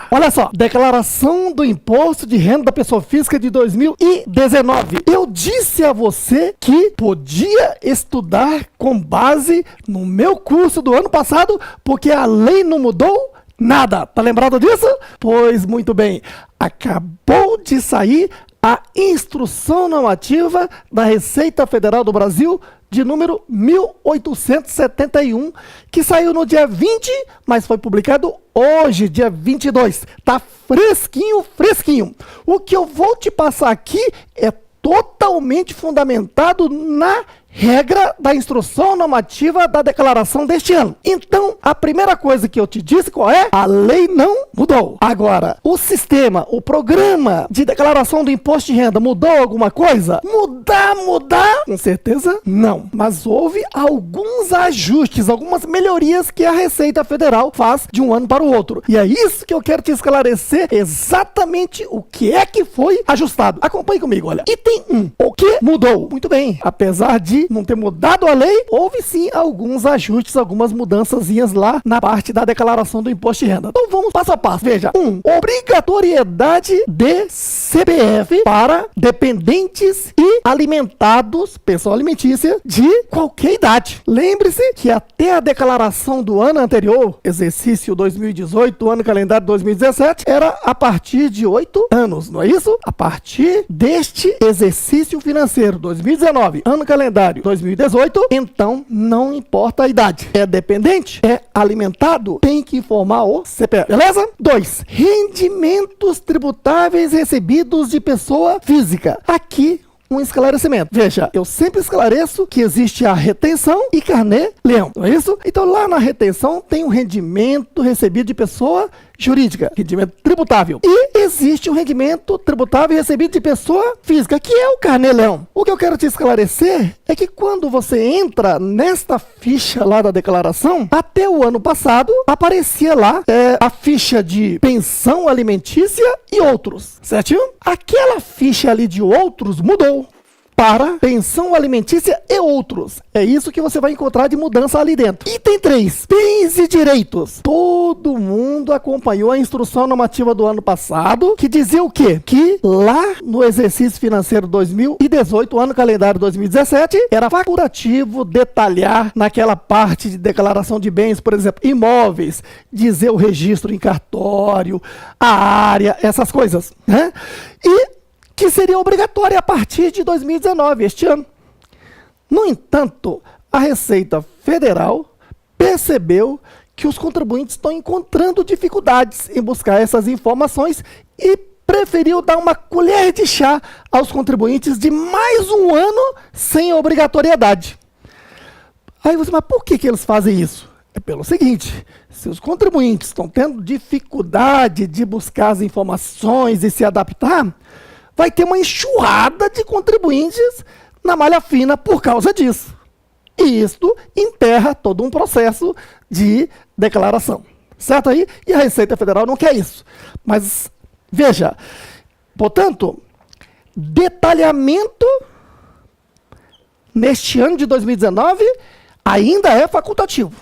lá. Olha só, declaração do imposto de renda da pessoa física de 2019. Eu disse a você que podia estudar com base no meu curso do ano passado, porque a lei não mudou nada. Tá lembrado disso? Pois muito bem, acabou de sair a Instrução Normativa da Receita Federal do Brasil de número 1871, que saiu no dia 20, mas foi publicado hoje, dia 22. Tá fresquinho, fresquinho. O que eu vou te passar aqui é totalmente fundamentado na regra da Instrução Normativa da Declaração deste ano. Então, a primeira coisa que eu te disse qual é? A lei não mudou. Agora, o sistema, o programa de declaração do imposto de renda mudou alguma coisa? Mudar? Com certeza não. Mas houve alguns ajustes, algumas melhorias que a Receita Federal faz de um ano para o outro. E é isso que eu quero te esclarecer exatamente o que é que foi ajustado. Acompanhe comigo, olha. Item 1. O que mudou? Muito bem. Apesar de não ter mudado a lei, houve sim alguns ajustes, algumas mudançazinhas lá na parte da declaração do imposto de renda. Então vamos passo a passo. Veja, 1. Obrigatoriedade de CPF para dependentes e alimentados, pessoa alimentícia, de qualquer idade. Lembre-se que até a declaração do ano anterior, exercício 2018, ano calendário 2017, era a partir de 8 anos, não é isso? A partir deste exercício financeiro 2019, ano calendário 2018, então não importa a idade. É dependente? É alimentado? Tem que informar o CPF. Beleza? 2. Rendimentos tributáveis recebidos de pessoa física. Aqui um esclarecimento. Veja, eu sempre esclareço que existe a retenção e carnê-leão, não é isso? Então lá na retenção tem um rendimento recebido de pessoa jurídica, rendimento tributável. E existe um rendimento tributável recebido de pessoa física, que é o carnê-leão. O que eu quero te esclarecer é que quando você entra nesta ficha lá da declaração, até o ano passado aparecia lá a ficha de pensão alimentícia e outros, certinho? Aquela ficha ali de outros mudou para pensão alimentícia e outros. É isso que você vai encontrar de mudança ali dentro. Item 3. Bens e direitos. Todo mundo acompanhou a Instrução Normativa do ano passado, que dizia o quê? Que lá no exercício financeiro 2018, ano calendário 2017, era facultativo detalhar naquela parte de declaração de bens, por exemplo, imóveis, dizer o registro em cartório, a área, essas coisas, né? E que seria obrigatória a partir de 2019, este ano. No entanto, a Receita Federal percebeu que os contribuintes estão encontrando dificuldades em buscar essas informações e preferiu dar uma colher de chá aos contribuintes de mais um ano sem obrigatoriedade. Aí você, mas por que eles fazem isso? É pelo seguinte, se os contribuintes estão tendo dificuldade de buscar as informações e se adaptar, vai ter uma enxurrada de contribuintes na malha fina por causa disso. E isto emperra todo um processo de declaração. Certo aí? E a Receita Federal não quer isso. Mas, veja, portanto, detalhamento neste ano de 2019 ainda é facultativo.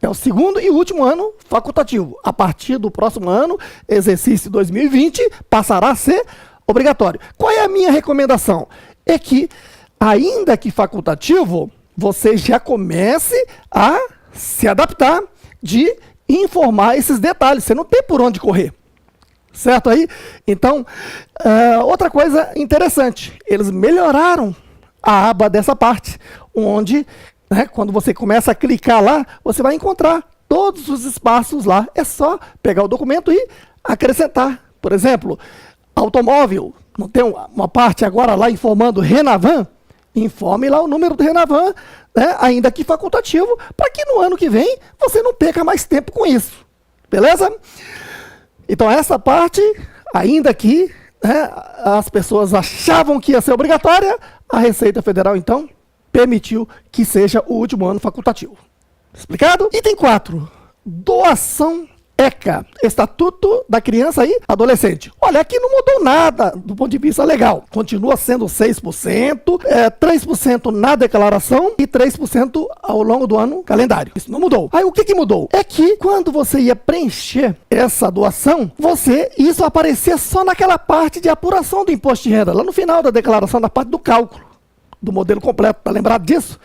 É o segundo e último ano facultativo. A partir do próximo ano, exercício 2020, passará a ser obrigatório. Qual é a minha recomendação? É que, ainda que facultativo, você já comece a se adaptar de informar esses detalhes. Você não tem por onde correr. Certo aí? Então, outra coisa interessante, eles melhoraram a aba dessa parte, onde, né, quando você começa a clicar lá, você vai encontrar todos os espaços lá. É só pegar o documento e acrescentar. Por exemplo, automóvel, não tem uma parte agora lá informando Renavan? Informe lá o número do Renavan, né, ainda que facultativo, para que no ano que vem você não perca mais tempo com isso. Beleza? Então essa parte, ainda que, né, as pessoas achavam que ia ser obrigatória, a Receita Federal então permitiu que seja o último ano facultativo. Explicado? Item 4. Doação ECA, Estatuto da Criança e Adolescente. Olha, aqui não mudou nada do ponto de vista legal. Continua sendo 6%, 3% na declaração e 3% ao longo do ano calendário. Isso não mudou. Aí o que mudou? É que quando você ia preencher essa doação, isso aparecia só naquela parte de apuração do imposto de renda, lá no final da declaração, na parte do cálculo do modelo completo. Tá lembrado disso?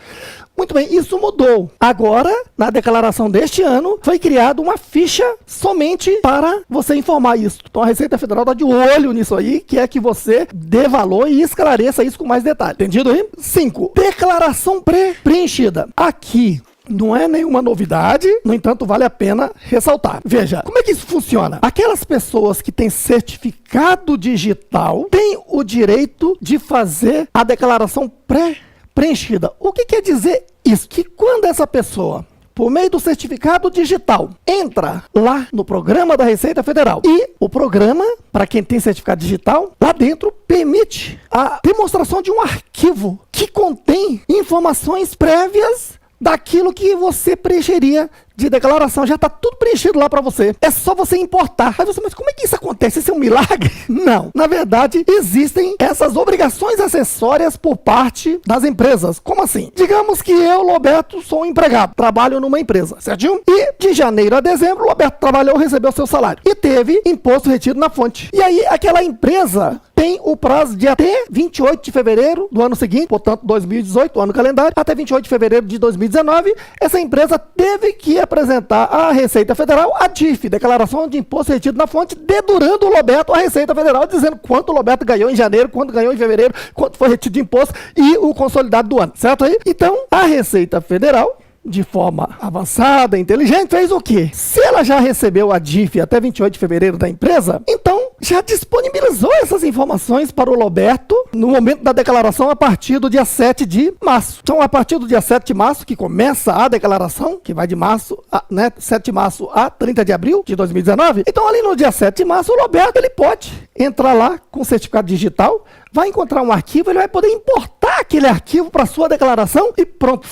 Muito bem, isso mudou. Agora, na declaração deste ano, foi criada uma ficha somente para você informar isso. Então a Receita Federal está de olho nisso aí, que é que você dê valor e esclareça isso com mais detalhe. Entendido aí? 5. Declaração pré-preenchida. Aqui não é nenhuma novidade, no entanto, vale a pena ressaltar. Veja, como é que isso funciona? Aquelas pessoas que têm certificado digital têm o direito de fazer a declaração pré-preenchida. O que quer dizer isso? Que quando essa pessoa, por meio do certificado digital, entra lá no programa da Receita Federal, e o programa, para quem tem certificado digital, lá dentro permite a demonstração de um arquivo que contém informações prévias daquilo que você preencheria de declaração. Já está tudo preenchido lá para você. É só você importar. Aí você, mas como é que isso acontece? Isso é um milagre? Não. Na verdade, existem essas obrigações acessórias por parte das empresas. Como assim? Digamos que eu, Roberto, sou um empregado. Trabalho numa empresa, certinho? E de janeiro a dezembro, o Roberto trabalhou, recebeu seu salário. E teve imposto retido na fonte. E aí, aquela empresa tem o prazo de até 28 de fevereiro do ano seguinte, portanto, 2018, ano calendário, até 28 de fevereiro de 2019, essa empresa teve que apresentar à Receita Federal a DIF, Declaração de Imposto Retido na Fonte, dedurando o Roberto à Receita Federal, dizendo quanto o Roberto ganhou em janeiro, quanto ganhou em fevereiro, quanto foi retido de imposto e o consolidado do ano, certo aí? Então, a Receita Federal, de forma avançada, inteligente, fez o quê? Se ela já recebeu a DIF até 28 de fevereiro da empresa, então já disponibilizou essas informações para o Roberto no momento da declaração a partir do dia 7 de março. Então, a partir do dia 7 de março, que começa a declaração, que vai de março, 7 de março a 30 de abril de 2019, então ali no dia 7 de março, o Roberto ele pode entrar lá com o certificado digital, vai encontrar um arquivo, ele vai poder importar aquele arquivo para sua declaração e pronto,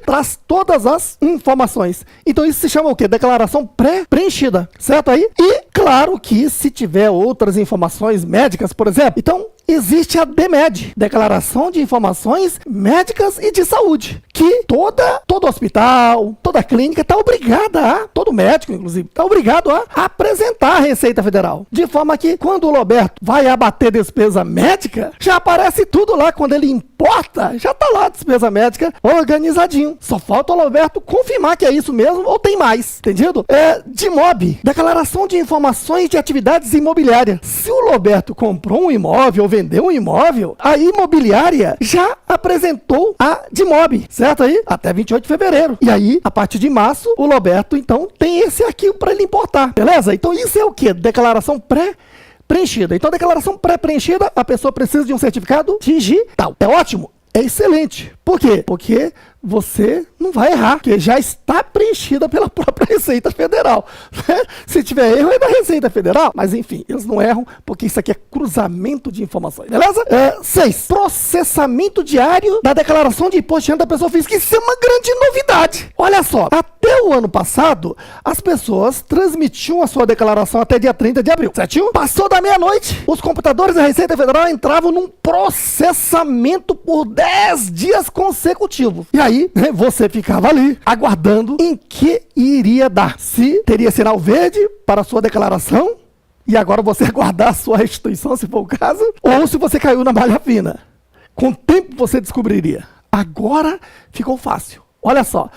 traz todas as informações. Então isso se chama o quê? Declaração pré-preenchida, certo aí? E claro que se tiver outras informações médicas, por exemplo, então existe a DMED, Declaração de Informações Médicas e de Saúde, que todo hospital, toda clínica está obrigada todo médico, inclusive, está obrigado a apresentar a Receita Federal. De forma que, quando o Roberto vai abater despesa médica, já aparece tudo lá. Quando ele importa, já está lá a despesa médica organizadinho. Só falta o Roberto confirmar que é isso mesmo ou tem mais, entendido? DIMOB, Declaração de Informações de Atividades Imobiliárias. Se o Roberto comprou um imóvel ou vendeu um imóvel, a imobiliária já apresentou a DIMOB, certo aí? Até 28 de fevereiro. E aí, a partir de março, o Roberto, então, tem esse arquivo para ele importar, beleza? Então, isso é o quê? Declaração pré-preenchida. Então, declaração pré-preenchida, a pessoa precisa de um certificado digital. É ótimo? É excelente. Por quê? Porque você não vai errar, porque já está preenchida pela própria Receita Federal. Se tiver erro, é da Receita Federal. Mas, enfim, eles não erram, porque isso aqui é cruzamento de informações. Beleza? 6. Processamento diário da declaração de imposto de renda da pessoa física. Isso é uma grande novidade. Olha só, até o ano passado, as pessoas transmitiam a sua declaração até dia 30 de abril, certinho? Passou da meia-noite, os computadores da Receita Federal entravam num processamento por 10 dias consecutivos. E aí, você ficava ali, aguardando em que iria dar. Se teria sinal verde para a sua declaração, e agora você aguardar a sua restituição, se for o caso, ou se você caiu na malha fina. Com o tempo você descobriria. Agora ficou fácil. Olha só.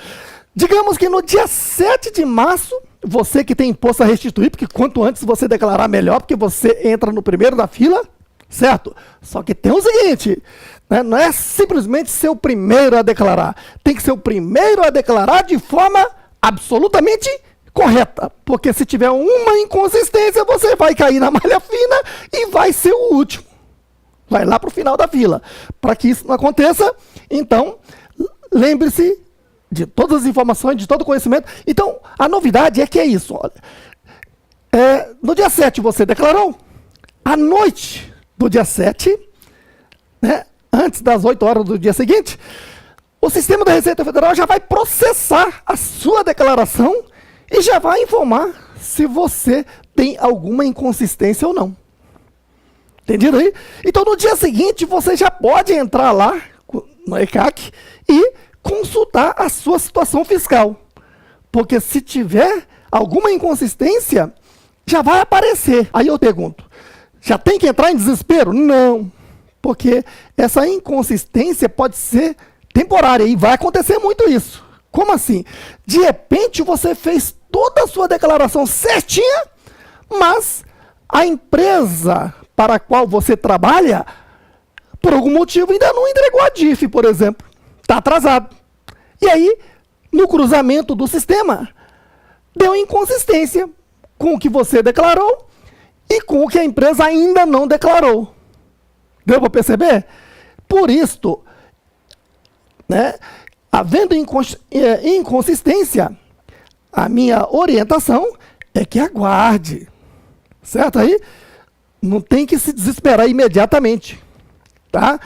Digamos que no dia 7 de março, você que tem imposto a restituir, porque quanto antes você declarar, melhor, porque você entra no primeiro da fila, certo? Só que tem o seguinte, né? Não é simplesmente ser o primeiro a declarar. Tem que ser o primeiro a declarar de forma absolutamente correta. Porque se tiver uma inconsistência, você vai cair na malha fina e vai ser o último. Vai lá para o final da fila. Para que isso não aconteça, então, lembre-se de todas as informações, de todo o conhecimento. Então, a novidade é que é isso. Olha. No dia 7 você declarou, à noite do dia 7, né, antes das 8 horas do dia seguinte, o sistema da Receita Federal já vai processar a sua declaração e já vai informar se você tem alguma inconsistência ou não. Entendido aí? Então, no dia seguinte, você já pode entrar lá no ECAC e consultar a sua situação fiscal. Porque se tiver alguma inconsistência, já vai aparecer. Aí eu pergunto, já tem que entrar em desespero? Não, porque essa inconsistência pode ser temporária e vai acontecer muito isso. Como assim? De repente você fez toda a sua declaração certinha, mas a empresa para a qual você trabalha, por algum motivo, ainda não entregou a DIF, por exemplo. Está atrasado. E aí, no cruzamento do sistema, deu inconsistência com o que você declarou e com o que a empresa ainda não declarou. Deu para perceber? Por isto, né, havendo inconsistência, a minha orientação é que aguarde. Certo aí? Não tem que se desesperar imediatamente. Tá?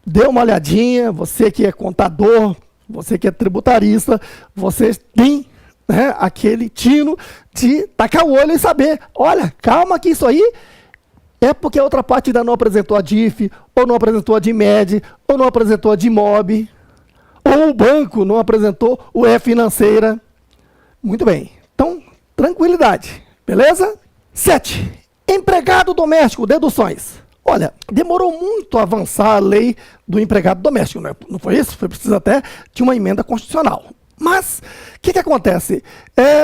Dê uma olhadinha, você que é contador, você que é tributarista, você tem, né, aquele tino de tacar o olho e saber, olha, calma que isso aí é porque a outra parte ainda não apresentou a DIF, ou não apresentou a DIMED, ou não apresentou a DIMOB, ou o banco não apresentou o E-Financeira. Muito bem. Então, tranquilidade. Beleza? 7. Empregado doméstico, deduções. Olha, demorou muito a avançar a lei do empregado doméstico, não foi isso? Foi preciso até de uma emenda constitucional. Mas, o que acontece?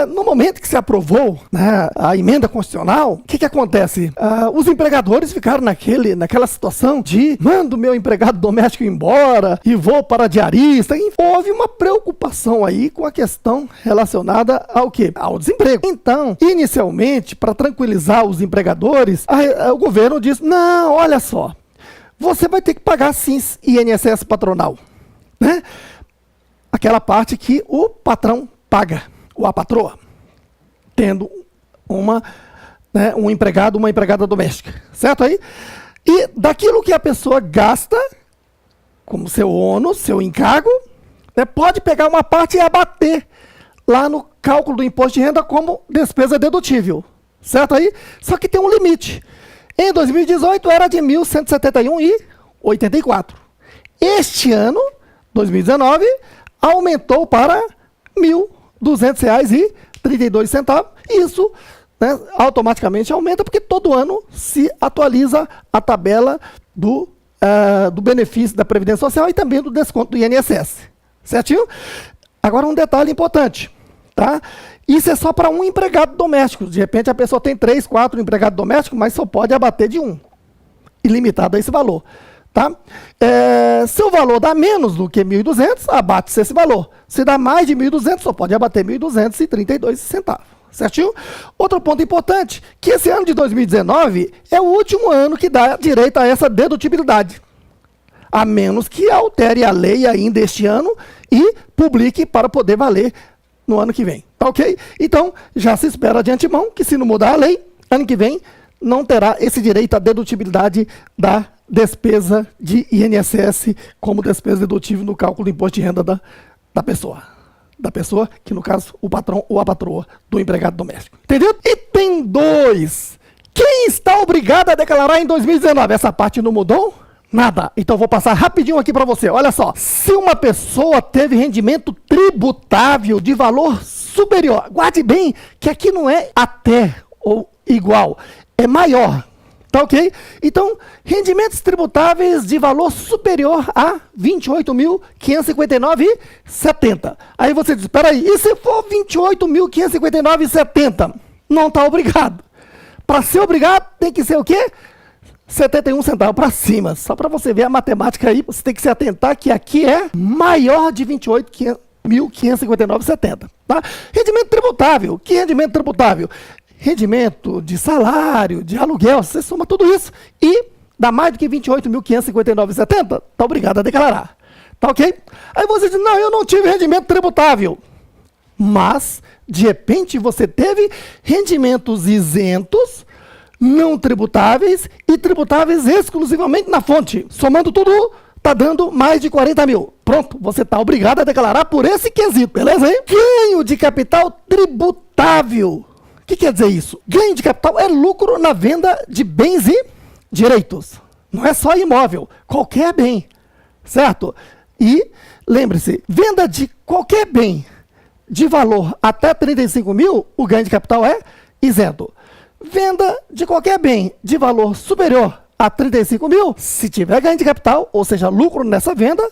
No momento que se aprovou, né, a emenda constitucional, o que acontece? Os empregadores ficaram naquela situação de mando meu empregado doméstico embora e vou para diarista. E houve uma preocupação aí com a questão relacionada ao quê? Ao desemprego. Então, inicialmente, para tranquilizar os empregadores, o governo disse, não, olha só, você vai ter que pagar sim INSS patronal, né? Aquela parte que o patrão paga, ou a patroa, tendo um empregado, uma empregada doméstica, certo aí? E daquilo que a pessoa gasta, como seu ônus, seu encargo, né, pode pegar uma parte e abater lá no cálculo do imposto de renda como despesa dedutível, certo aí? Só que tem um limite. Em 2018 era de R$ 1.171,84. Este ano, 2019, aumentou para R$ 1.200,32. Isso, né, automaticamente aumenta, porque todo ano se atualiza a tabela do benefício da Previdência Social e também do desconto do INSS. Certinho? Agora um detalhe importante. Tá? Isso é só para um empregado doméstico. De repente a pessoa tem 3, 4 empregados domésticos, mas só pode abater de um. Ilimitado a esse valor. Tá? Se o valor dá menos do que 1.200, abate-se esse valor. Se dá mais de 1.200, só pode abater 1.232 centavos. Certinho? Outro ponto importante, que esse ano de 2019 é o último ano que dá direito a essa dedutibilidade. A menos que altere a lei ainda este ano e publique para poder valer no ano que vem. Tá ok? Então, já se espera de antemão que se não mudar a lei, ano que vem não terá esse direito à dedutibilidade da despesa de INSS como despesa dedutível no cálculo do imposto de renda da pessoa. Da pessoa, que no caso, o patrão ou a patroa do empregado doméstico. Entendeu? Item 2. Quem está obrigado a declarar em 2019? Essa parte não mudou? Nada. Então vou passar rapidinho aqui para você. Olha só. Se uma pessoa teve rendimento tributável de valor superior, guarde bem que aqui não é até ou igual, é maior. Tá ok? Então, rendimentos tributáveis de valor superior a R$ 28.559,70. Aí você diz, espera aí, e se for R$ 28.559,70? Não está obrigado. Para ser obrigado, tem que ser o quê? 71 centavos para cima. Só para você ver a matemática aí, você tem que se atentar que aqui é maior de R$ 28.559,70. Tá? Rendimento tributável. Que rendimento tributável? Rendimento de salário, de aluguel, você soma tudo isso e dá mais do que R$ 28.559,70, está obrigado a declarar. Tá ok? Aí você diz, não, eu não tive rendimento tributável. Mas, de repente, você teve rendimentos isentos, não tributáveis e tributáveis exclusivamente na fonte. Somando tudo, está dando mais de 40 mil. Pronto, você está obrigado a declarar por esse quesito, beleza? Hein? Ganho de capital tributável. que quer dizer isso? Ganho de capital é lucro na venda de bens e direitos. Não é só imóvel, qualquer bem, certo? E lembre-se, venda de qualquer bem de valor até 35 mil, o ganho de capital é isento. Venda de qualquer bem de valor superior a 35 mil, se tiver ganho de capital, ou seja, lucro nessa venda,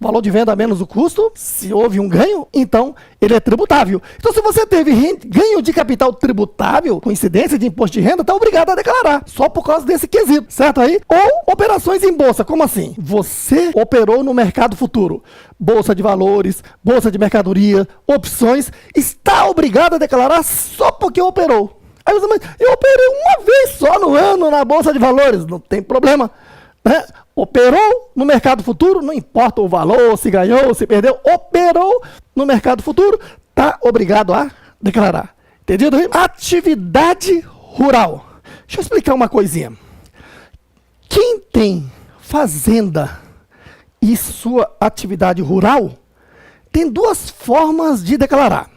valor de venda menos o custo, se houve um ganho, então ele é tributável. Então, se você teve ganho de capital tributável, coincidência de imposto de renda, está obrigado a declarar, só por causa desse quesito, certo aí? Ou operações em bolsa, como assim? Você operou no mercado futuro, bolsa de valores, bolsa de mercadoria, opções, está obrigado a declarar só porque operou. Aí você diz, eu operei uma vez só no ano na bolsa de valores, não tem problema, né? Operou no mercado futuro, não importa o valor, se ganhou, se perdeu, operou no mercado futuro, está obrigado a declarar. Entendido? Atividade rural. Deixa eu explicar uma coisinha. Quem tem fazenda e sua atividade rural, tem duas formas de declarar.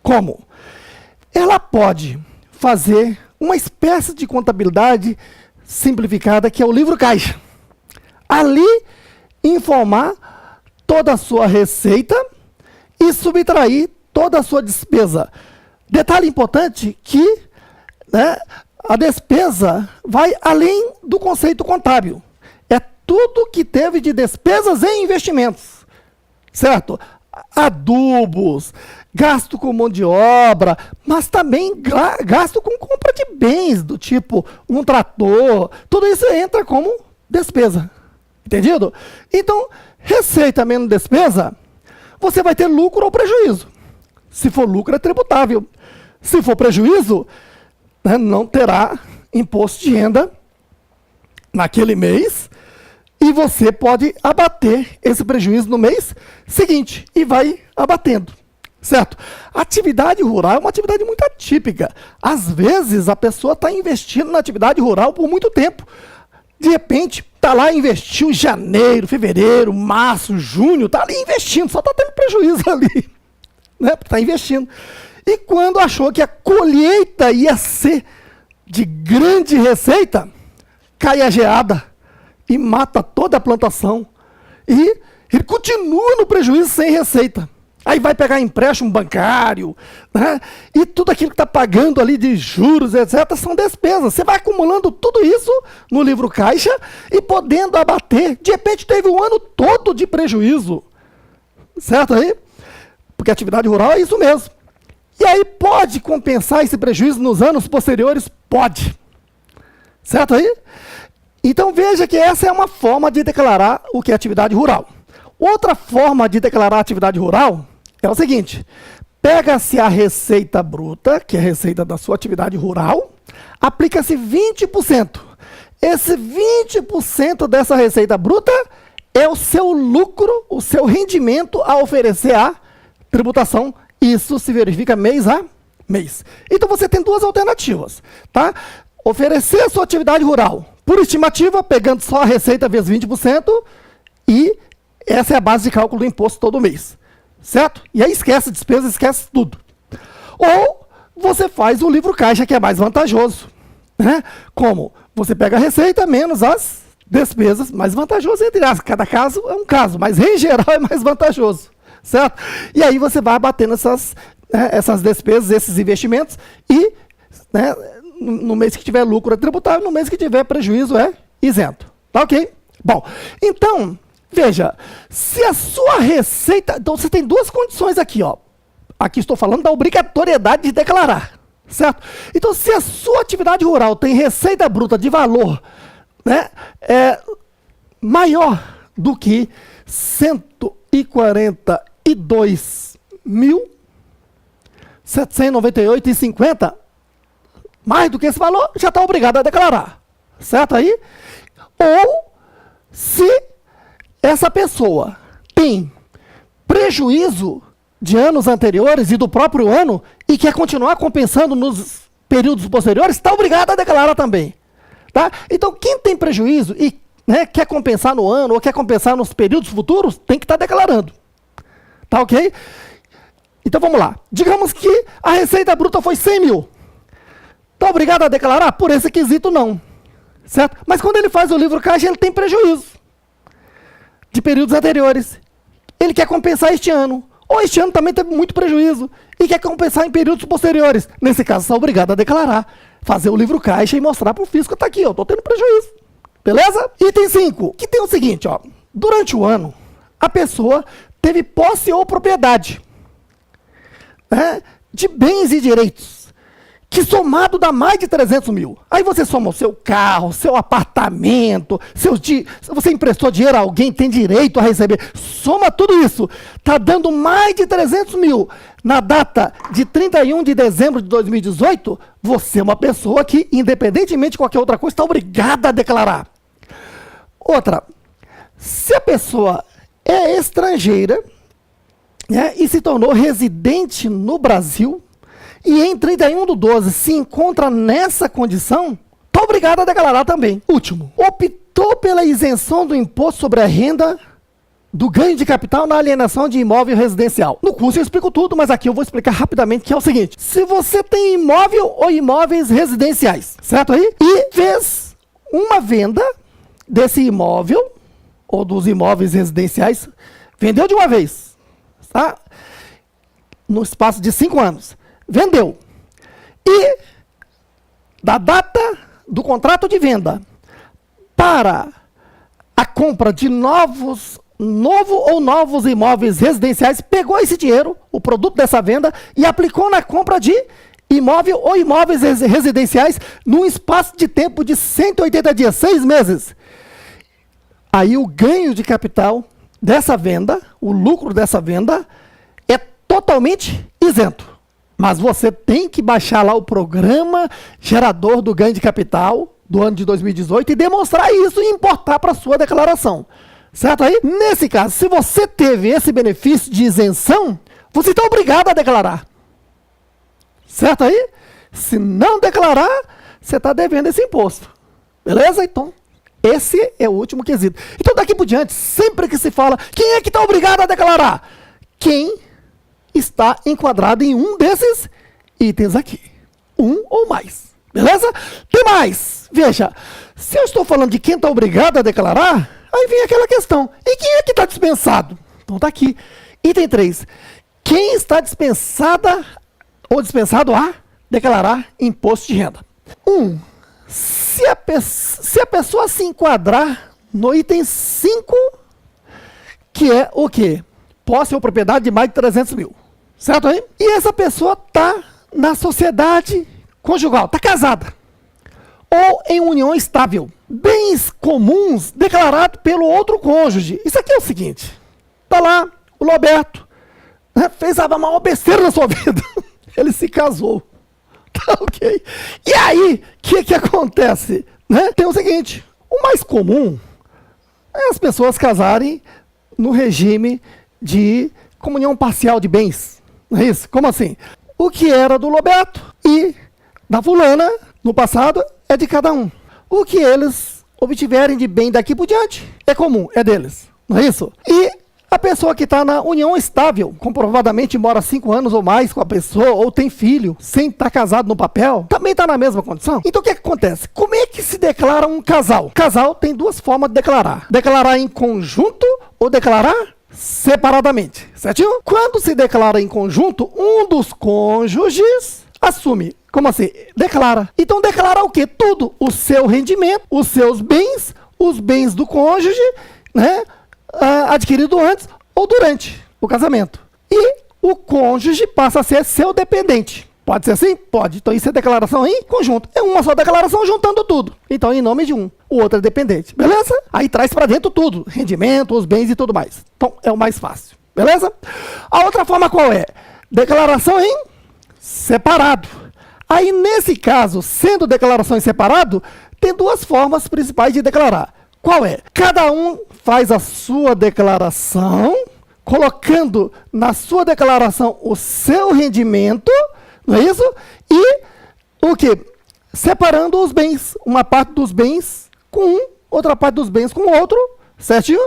Como? Ela pode fazer uma espécie de contabilidade simplificada, que é o livro caixa. Ali, informar toda a sua receita e subtrair toda a sua despesa. Detalhe importante que, né, a despesa vai além do conceito contábil. É tudo que teve de despesas e investimentos, certo? Adubos, gasto com mão de obra, mas também gasto com compra de bens, do tipo um trator, tudo isso entra como despesa. Entendido? Então, receita menos despesa, você vai ter lucro ou prejuízo. Se for lucro, é tributável. Se for prejuízo, né, não terá imposto de renda naquele mês e você pode abater esse prejuízo no mês seguinte e vai abatendo. Certo? Atividade rural é uma atividade muito atípica. Às vezes, a pessoa está investindo na atividade rural por muito tempo. De repente, está lá, investiu em janeiro, fevereiro, março, junho, está ali investindo, só está tendo prejuízo ali, né? Está investindo. E quando achou que a colheita ia ser de grande receita, cai a geada e mata toda a plantação. E ele continua no prejuízo sem receita. Aí vai pegar empréstimo bancário, né? E tudo aquilo que está pagando ali de juros, etc., são despesas. Você vai acumulando tudo isso no livro caixa e podendo abater. De repente teve um ano todo de prejuízo, certo aí? Porque a atividade rural é isso mesmo. E aí pode compensar esse prejuízo nos anos posteriores? Pode. Certo aí? Então veja que essa é uma forma de declarar o que é atividade rural. Outra forma de declarar atividade rural é o seguinte: pega-se a receita bruta, que é a receita da sua atividade rural, aplica-se 20%. Esse 20% dessa receita bruta é o seu lucro, o seu rendimento a oferecer à tributação. Isso se verifica mês a mês. Então você tem duas alternativas, tá? Oferecer a sua atividade rural por estimativa, pegando só a receita vezes 20%, e essa é a base de cálculo do imposto todo mês. Certo? E aí esquece despesa, esquece tudo. Ou você faz o livro caixa, que é mais vantajoso. Né? Como? Você pega a receita menos as despesas, mais vantajoso entre as. Cada caso é um caso, mas em geral é mais vantajoso. Certo? E aí você vai abatendo essas despesas, esses investimentos, e, né, no mês que tiver lucro é tributável, no mês que tiver prejuízo é isento. Tá ok? Bom, então, veja, se a sua receita... Então, você tem duas condições aqui, ó. Aqui estou falando da obrigatoriedade de declarar, certo? Então, se a sua atividade rural tem receita bruta de valor, né, maior do que 142.798,50, mais do que esse valor, já está obrigado a declarar, certo aí? Ou, se essa pessoa tem prejuízo de anos anteriores e do próprio ano e quer continuar compensando nos períodos posteriores, está obrigado a declarar também. Tá? Então, quem tem prejuízo e, né, quer compensar no ano ou quer compensar nos períodos futuros, tem que estar declarando. Tá ok? Então, vamos lá. Digamos que a receita bruta foi 100 mil. Está obrigado a declarar? Por esse quesito, não. Certo? Mas quando ele faz o livro caixa, ele tem prejuízo de períodos anteriores. Ele quer compensar este ano. Ou este ano também teve muito prejuízo e quer compensar em períodos posteriores. Nesse caso, está obrigado a declarar, fazer o livro caixa e mostrar para o fisco, está aqui, ó, estou tendo prejuízo. Beleza? Item 5, que tem o seguinte, ó, durante o ano, a pessoa teve posse ou propriedade, né, de bens e direitos, que somado dá mais de 300 mil. Aí você soma o seu carro, seu apartamento, você emprestou dinheiro a alguém, tem direito a receber, soma tudo isso, está dando mais de 300 mil. Na data de 31 de dezembro de 2018, você é uma pessoa que, independentemente de qualquer outra coisa, está obrigada a declarar. Outra, se a pessoa é estrangeira, né, e se tornou residente no Brasil, e em 31/12 se encontra nessa condição, está obrigado a declarar também. Último, optou pela isenção do imposto sobre a renda do ganho de capital na alienação de imóvel residencial. No curso eu explico tudo, mas aqui eu vou explicar rapidamente, que é o seguinte. Se você tem imóvel ou imóveis residenciais, certo aí? E fez uma venda desse imóvel, ou dos imóveis residenciais, vendeu de uma vez, tá? No espaço de 5 anos. Vendeu. E da data do contrato de venda para a compra de novos imóveis residenciais, pegou esse dinheiro, o produto dessa venda, e aplicou na compra de imóvel ou imóveis residenciais num espaço de tempo de 180 dias, 6 meses. Aí o ganho de capital dessa venda, o lucro dessa venda, é totalmente isento. Mas você tem que baixar lá o programa gerador do ganho de capital do ano de 2018 e demonstrar isso e importar para a sua declaração. Certo aí? Nesse caso, se você teve esse benefício de isenção, você está obrigado a declarar. Certo aí? Se não declarar, você está devendo esse imposto. Beleza? Então, esse é o último quesito. Então, daqui por diante, sempre que se fala, quem é que está obrigado a declarar? Quem está enquadrado em um desses itens aqui. Um ou mais. Beleza? Tem mais. Veja, se eu estou falando de quem está obrigado a declarar, aí vem aquela questão. E quem é que está dispensado? Então está aqui. Item 3. Quem está dispensada ou dispensado a declarar imposto de renda? 1. Se a pessoa se enquadrar no item 5, que é o quê? Posse ou propriedade de mais de 300 mil. Certo aí? E essa pessoa está na sociedade conjugal, está casada. Ou em união estável. Bens comuns declarados pelo outro cônjuge. Isso aqui é o seguinte. Está lá o Roberto, né, fez a maior besteira na sua vida. Ele se casou. Tá ok? E aí, o que acontece? Né? Tem o seguinte. O mais comum é as pessoas casarem no regime de comunhão parcial de bens. Não é isso? Como assim? O que era do Roberto e da fulana, no passado, é de cada um. O que eles obtiverem de bem daqui por diante é comum, é deles. Não é isso? E a pessoa que está na união estável, comprovadamente mora 5 anos ou mais com a pessoa, ou tem filho, sem estar casado no papel, também está na mesma condição. Então o que acontece? Como é que se declara um casal? Casal tem 2 formas de declarar. Declarar em conjunto ou declarar separadamente, certinho? Quando se declara em conjunto, um dos cônjuges assume. Como assim? Declara. Então declara o quê? Tudo. O seu rendimento, os seus bens, os bens do cônjuge, né? Adquirido antes ou durante o casamento. E o cônjuge passa a ser seu dependente. Pode ser assim? Pode. Então isso é declaração em conjunto. É uma só declaração juntando tudo. Então em nome de um. O outro é dependente. Beleza? Aí traz para dentro tudo. Rendimento, os bens e tudo mais. Então é o mais fácil. Beleza? A outra forma qual é? Declaração em separado. Aí nesse caso, sendo declaração em separado, tem 2 formas principais de declarar. Qual é? Cada um faz a sua declaração, colocando na sua declaração o seu rendimento, não é isso? E o quê? Separando os bens. Uma parte dos bens com um, outra parte dos bens com o outro, certinho?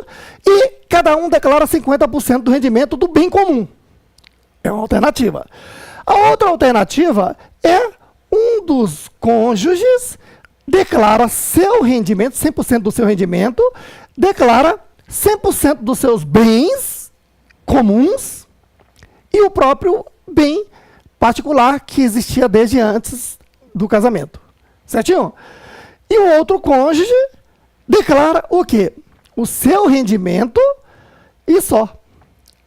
E cada um declara 50% do rendimento do bem comum. É uma alternativa. A outra alternativa é um dos cônjuges declara seu rendimento, 100% do seu rendimento, declara 100% dos seus bens comuns e o próprio bem particular que existia desde antes do casamento. Certinho? E o outro cônjuge declara o quê? O seu rendimento e só.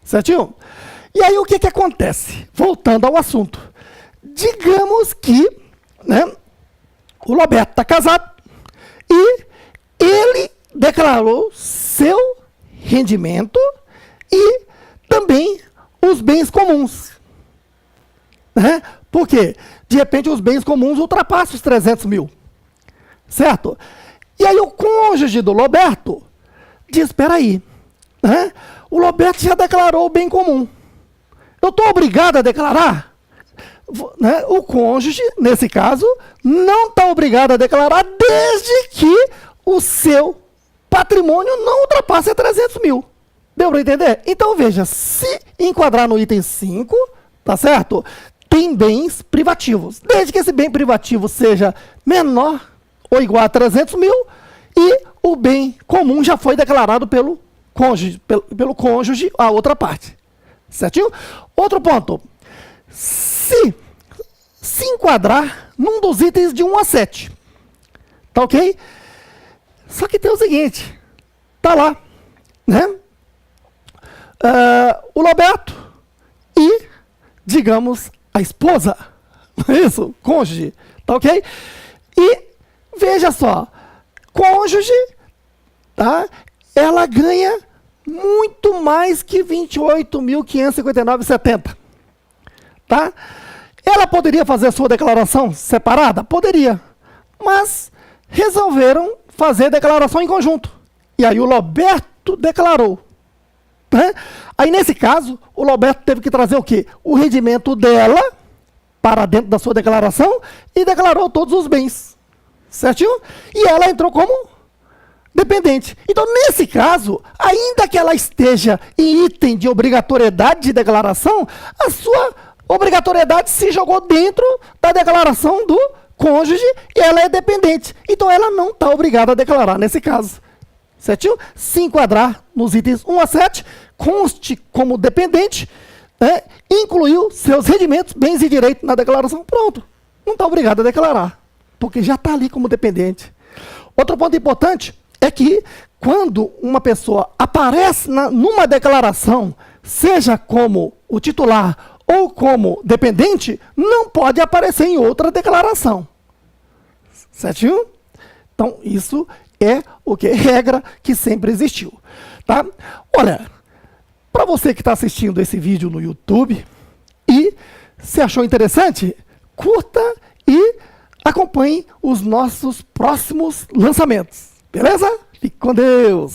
Certinho? E aí o que acontece? Voltando ao assunto. Digamos que, né, o Roberto está casado e ele declarou seu rendimento e também os bens comuns. Né? Por quê? De repente os bens comuns ultrapassam os 300 mil. Certo? E aí o cônjuge do Roberto diz, espera aí, né? O Roberto já declarou o bem comum. Eu estou obrigado a declarar? Né? O cônjuge, nesse caso, não está obrigado a declarar desde que o seu patrimônio não ultrapasse 300 mil. Deu para entender? Então, veja, se enquadrar no item 5, tá certo? Tem bens privativos. Desde que esse bem privativo seja menor ou igual a 300 mil e o bem comum já foi declarado pelo cônjuge, a outra parte. Certinho? Outro ponto. Se enquadrar num dos itens de 1 a 7. Tá ok? Só que tem o seguinte. Tá lá, né? O Roberto e, digamos, a esposa. Não é isso? Cônjuge. Tá ok? E, veja só. Cônjuge, tá? Ela ganha muito mais que 28.559,70. Tá? Ela poderia fazer a sua declaração separada? Poderia. Mas resolveram fazer a declaração em conjunto. E aí o Roberto declarou. Né? Aí, nesse caso, o Roberto teve que trazer o quê? O rendimento dela para dentro da sua declaração e declarou todos os bens. Certinho? E ela entrou como dependente. Então, nesse caso, ainda que ela esteja em item de obrigatoriedade de declaração, a sua obrigatoriedade se jogou dentro da declaração do cônjuge e ela é dependente. Então, ela não está obrigada a declarar nesse caso. Certinho? Se enquadrar nos itens 1 a 7, conste como dependente, né, incluiu seus rendimentos, bens e direitos na declaração. Pronto. Não está obrigado a declarar, porque já está ali como dependente. Outro ponto importante é que quando uma pessoa aparece numa declaração, seja como o titular ou como dependente, não pode aparecer em outra declaração. Certinho? Então, isso é o que? Regra que sempre existiu. Tá? Olha, para você que está assistindo esse vídeo no YouTube e se achou interessante, curta e acompanhe os nossos próximos lançamentos. Beleza? Fique com Deus!